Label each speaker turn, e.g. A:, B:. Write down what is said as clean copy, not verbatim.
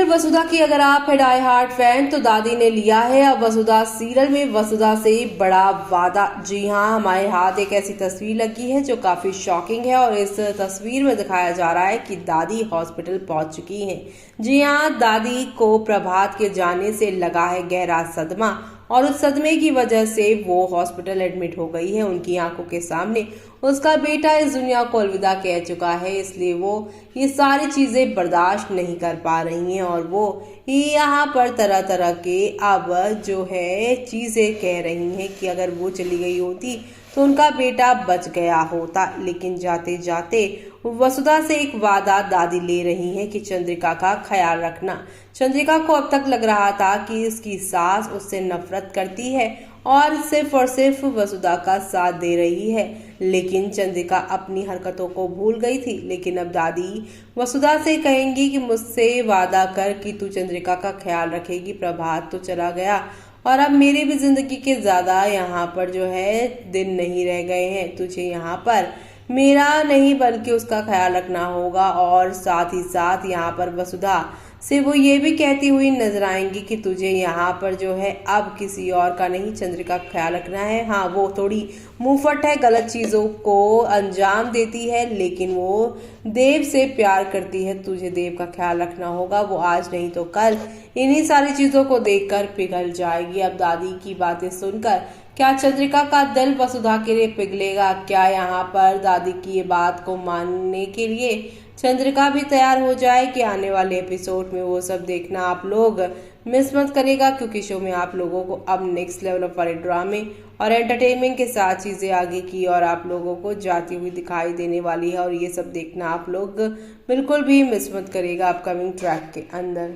A: वसुधा की अगर आप है डाई हार्ट फैन तो दादी ने लिया है अब वसुधा सीरियल में वसुधा से बड़ा वादा। जी हाँ, हमारे हाथ एक ऐसी तस्वीर लगी है जो काफी शॉकिंग है और इस तस्वीर में दिखाया जा रहा है कि दादी हॉस्पिटल पहुंच चुकी हैं। जी हाँ, दादी को प्रभात के जाने से लगा है गहरा सदमा और उस सदमे की वजह से वो हॉस्पिटल एडमिट हो गई है। उनकी आंखों के सामने उसका बेटा इस दुनिया को अलविदा कह चुका है, इसलिए वो ये सारी चीजें बर्दाश्त नहीं कर पा रही हैं और वो यहाँ पर तरह तरह के अब जो है चीजें कह रही हैं कि अगर वो चली गई होती तो उनका बेटा बच गया होता। लेकिन जाते जाते वसुधा से एक वादा दादी ले रही हैं कि चंद्रिका का ख्याल रखना। चंद्रिका को अब तक लग रहा था कि उसकी सास उससे नफरत करती है और सिर्फ वसुधा का साथ दे रही है, लेकिन चंद्रिका अपनी हरकतों को भूल गई थी। लेकिन अब दादी वसुधा से कहेंगी कि मुझसे वादा कर कि तू चंद्रिका का ख्याल रखेगी। प्रभात तो चला गया और अब मेरी भी जिंदगी के ज्यादा यहाँ पर जो है दिन नहीं रह गए हैं। तुझे यहाँ पर मेरा नहीं बल्कि उसका ख्याल रखना होगा और साथ ही साथ यहाँ पर वसुधा से वो ये भी कहती हुई नजर आएंगी कि तुझे यहाँ पर जो है अब किसी और का नहीं चंद्रिका का ख्याल रखना है। हाँ, वो थोड़ी मुंहफट है, गलत चीजों को अंजाम देती है, लेकिन वो देव से प्यार करती है। तुझे देव का ख्याल रखना होगा, वो आज नहीं तो कल इन्हीं सारी चीजों को देखकर पिघल जाएगी। अब दादी की बातें सुनकर क्या चंद्रिका का दिल वसुधा के लिए पिघलेगा? क्या यहाँ पर दादी की ये बात को मानने के लिए चंद्रिका भी तैयार हो जाए? कि आने वाले एपिसोड में वो सब देखना आप लोग मिस मत करेगा, क्योंकि शो में आप लोगों को अब नेक्स्ट लेवल ऑफ वाले ड्रामे और एंटरटेनमेंट के साथ चीज़ें आगे की और आप लोगों को जाती हुई दिखाई देने वाली है और ये सब देखना आप लोग बिल्कुल भी मिस मत करेगा अपकमिंग ट्रैक के अंदर।